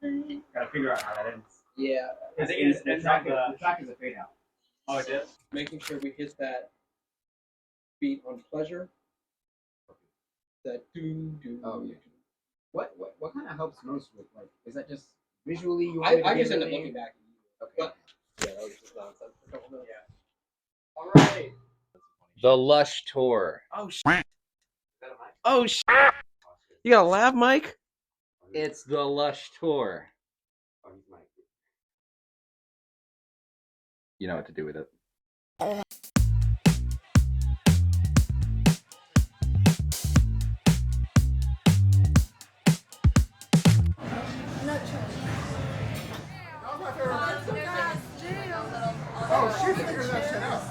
Gotta figure out how that ends. Yeah. I think it's the track is a fade out. Oh, it is? Making sure we hit that beat on pleasure. That do. Oh yeah. What kind of helps most with, like, is that just visually you I just end up looking back at you. Okay. But yeah, that was just nonsense. I don't know. Yeah. All right. The Lush Tour. Oh shit. Oh shit. You got a lav mic? It's the Lush Tour. You know what to do with it. Oh shit, they figured that shit out.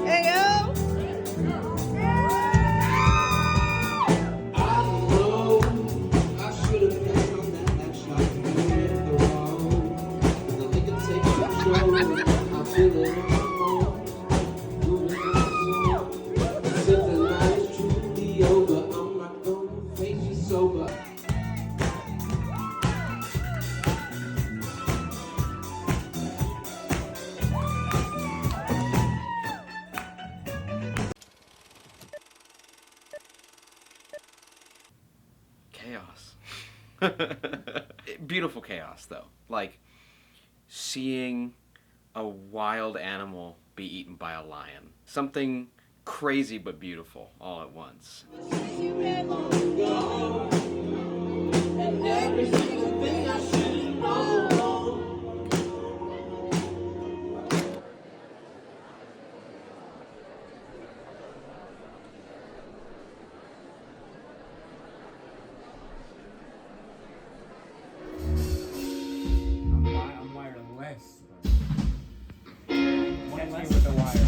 Hey yo! Chaos. Beautiful chaos, though. Like, seeing a wild animal be eaten by a lion. Something crazy but beautiful all at once. I'm wireless. Catch me with the wire.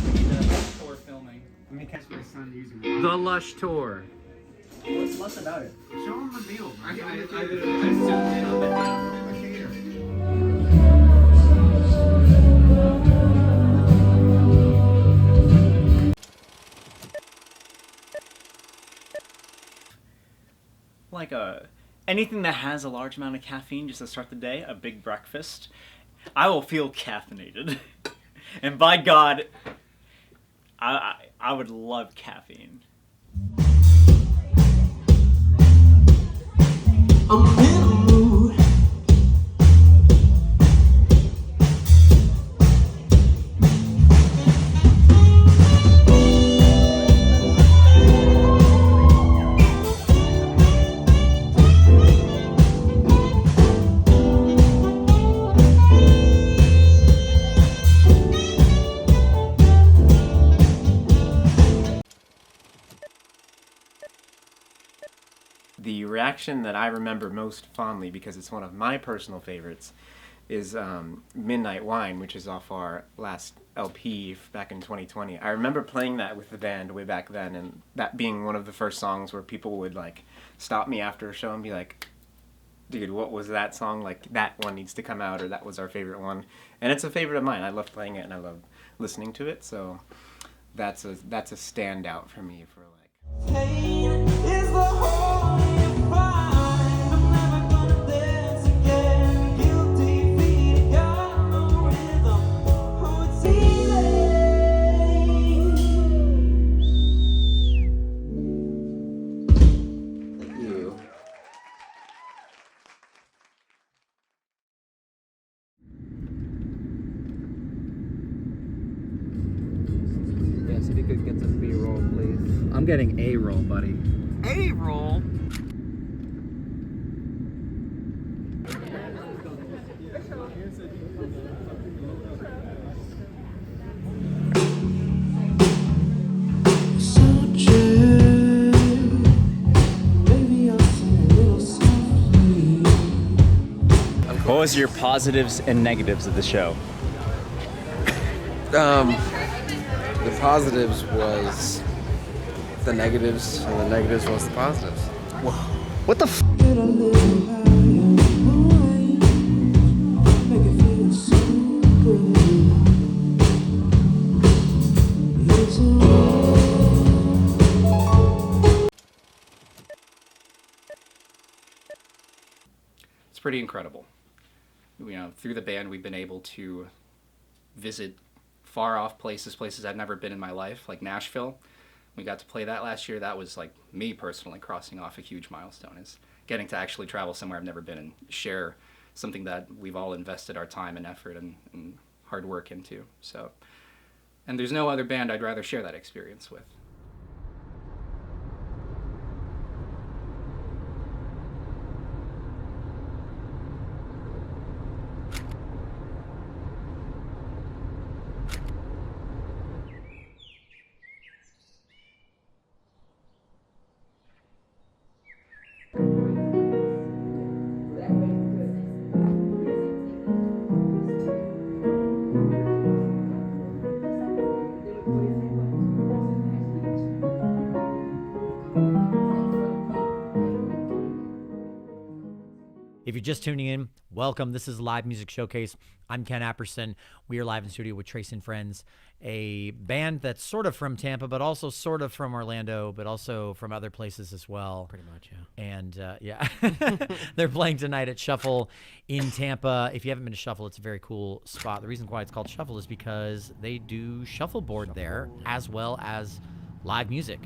For filming. Let me catch my son using The Lush Tour. What's about it? Show him the meal. I Like anything that has a large amount of caffeine just to start the day, a big breakfast, I will feel caffeinated. And by God, I would love caffeine. I'm in a mood. The reaction that I remember most fondly, because it's one of my personal favorites, is Midnight Wine, which is off our last LP back in 2020. I remember playing that with the band way back then, and that being one of the first songs where people would like stop me after a show and be like, dude, what was that song? Like, that one needs to come out, or that was our favorite one. And it's a favorite of mine. I love playing it and I love listening to it, so that's a standout for me for like. Pain is the hole you find. I'm never gonna dance again. Guilty feet got no rhythm. Oh, it's easy. Thank you. Yes, if you could get some B-roll, please. I'm getting A-roll, buddy. A-roll? What was your positives and negatives of the show? The positives was the negatives, and the negatives was the positives. What the f? pretty incredible. Through the band, we've been able to visit far off places I've never been in my life, like Nashville. We got to play that last year. That was like me personally crossing off a huge milestone, is getting to actually travel somewhere I've never been and share something that we've all invested our time and effort and hard work into. So, and there's no other band I'd rather share that experience with. If you're just tuning in, welcome. This is Live Music Showcase. I'm Ken Apperson. We are live in studio with Trace and Friends, a band that's sort of from Tampa, but also sort of from Orlando, but also from other places as well. Pretty much, yeah. And yeah, they're playing tonight at Shuffle in Tampa. If you haven't been to Shuffle, it's a very cool spot. The reason why it's called Shuffle is because they do shuffleboard there as well as live music.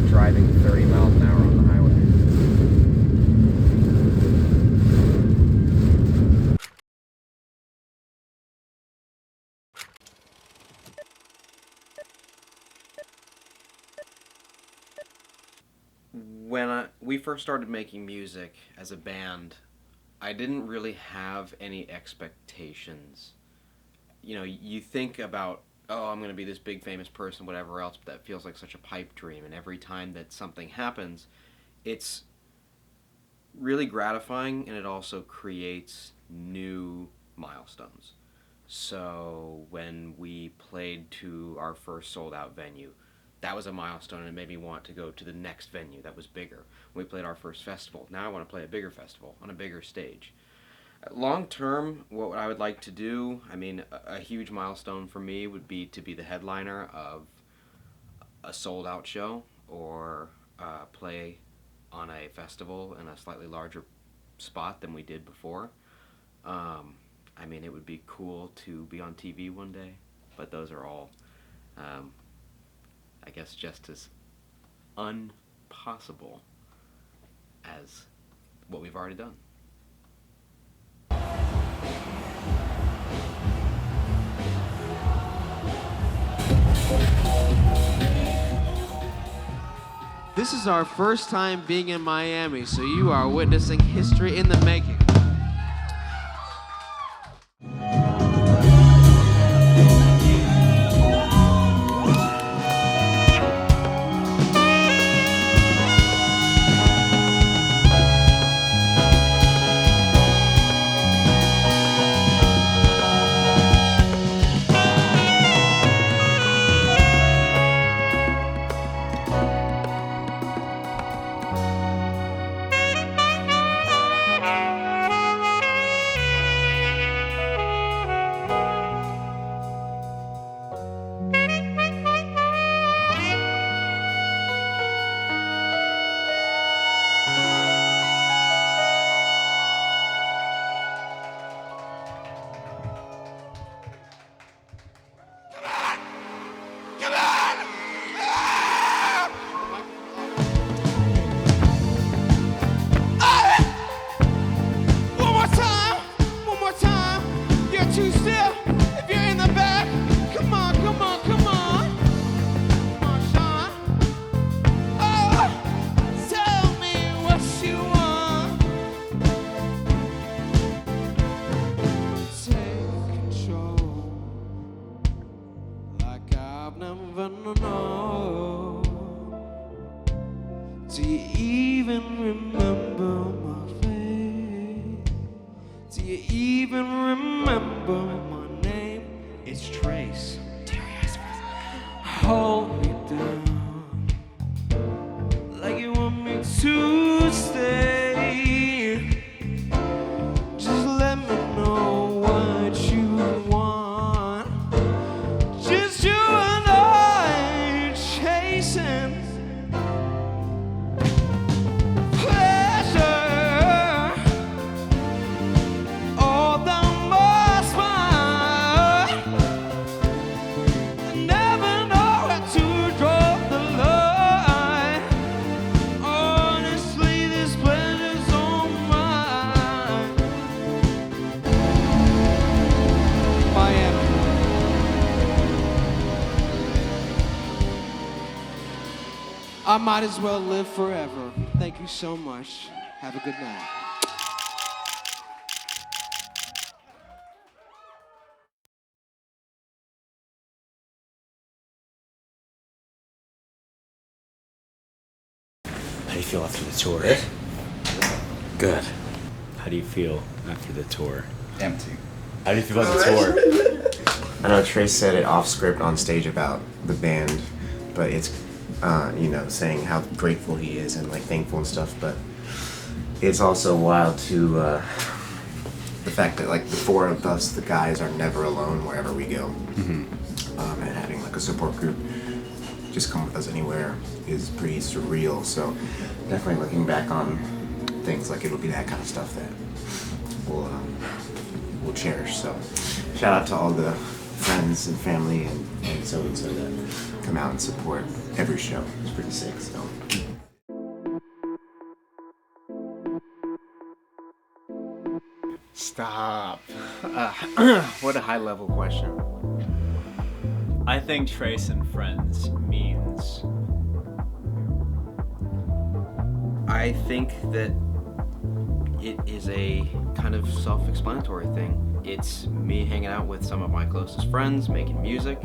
Driving 30 miles an hour on the highway. When we first started making music as a band, I didn't really have any expectations. You think about, oh, I'm going to be this big famous person, whatever else, but that feels like such a pipe dream. And every time that something happens, it's really gratifying, and it also creates new milestones. So when we played to our first sold-out venue, that was a milestone, and it made me want to go to the next venue that was bigger. When we played our first festival, now I want to play a bigger festival on a bigger stage. Long term, what I would like to do, a huge milestone for me would be to be the headliner of a sold-out show, or play on a festival in a slightly larger spot than we did before. It would be cool to be on TV one day, but those are all, I guess, just as impossible as what we've already done. This is our first time being in Miami, so you are witnessing history in the making. I've never known. Do you even remember my face? Do you even remember my name? It's Trace. Hold me down like you want me to stay. Just let me know what you want. Just you and I chasing pleasure. All down my spine. I never know where to draw the line. Honestly, this pleasure's all mine. Miami. I might as well live forever. Thank you so much. Have a good night. How do you feel after the tour? Good. How do you feel after the tour? Empty. How do you feel about the tour? I know Trace said it off script on stage about the band, but it's, saying how grateful he is and like thankful and stuff. But it's also wild to the fact that like the four of us, the guys, are never alone wherever we go, and having like a support group just come with us anywhere is pretty surreal. So definitely looking back on things, like it'll be that kind of stuff that we'll cherish. So shout out to all the friends and family and so that come out and support every show. It's pretty sick. So. Stop. What a high level question. I think Trace and Friends means I think that it is a kind of self-explanatory thing. It's me hanging out with some of my closest friends, making music,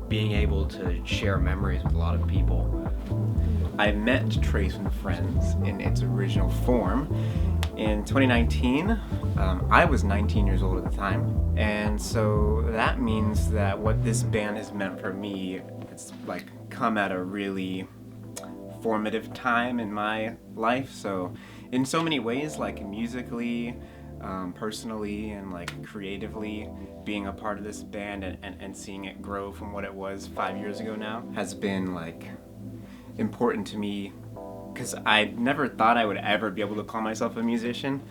being able to share memories with a lot of people. I met Trace and Friends in its original form in 2019. I was 19 years old at the time, and so that means that what this band has meant for me, it's like come at a really formative time in my life. So in so many ways, like musically, personally, and like creatively, being a part of this band and seeing it grow from what it was 5 years ago now has been like important to me, because I never thought I would ever be able to call myself a musician,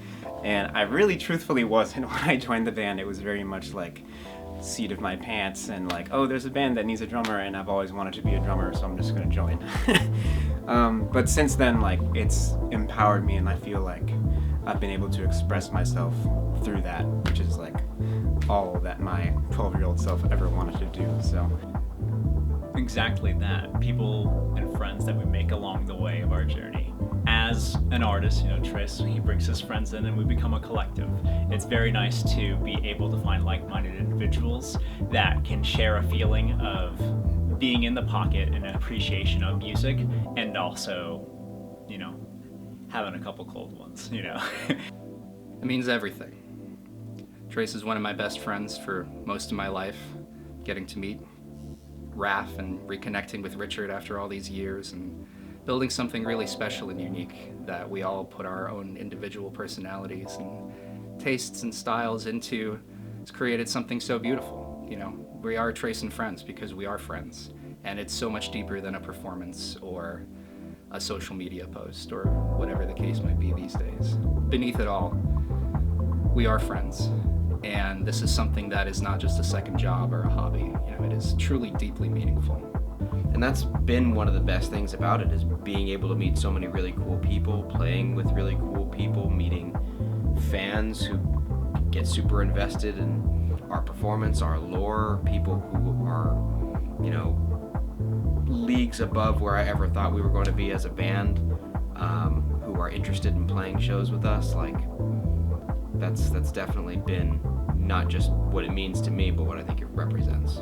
and I really truthfully wasn't when I joined the band. It was very much like seat of my pants and like, oh, there's a band that needs a drummer and I've always wanted to be a drummer, so I'm just gonna join. But since then, like, it's empowered me, and I feel like I've been able to express myself through that, which is like all that my 12-year-old self ever wanted to do. So exactly that. People and friends that we make along the way of our journey. As an artist, Trace, he brings his friends in and we become a collective. It's very nice to be able to find like-minded individuals that can share a feeling of being in the pocket and an appreciation of music, and also, having a couple cold ones, It means everything. Trace is one of my best friends for most of my life. Getting to meet Raph and reconnecting with Richard after all these years and building something really special and unique that we all put our own individual personalities and tastes and styles into. It's created something so beautiful. We are Trace and Friends because we are friends, and it's so much deeper than a performance or a social media post or whatever the case might be these days. Beneath it all, we are friends, and this is something that is not just a second job or a hobby. It is truly deeply meaningful. And that's been one of the best things about it, is being able to meet so many really cool people, playing with really cool people, meeting fans who get super invested in our performance, our lore, people who are, leagues above where I ever thought we were going to be as a band, who are interested in playing shows with us. Like, that's definitely been not just what it means to me, but what I think it represents.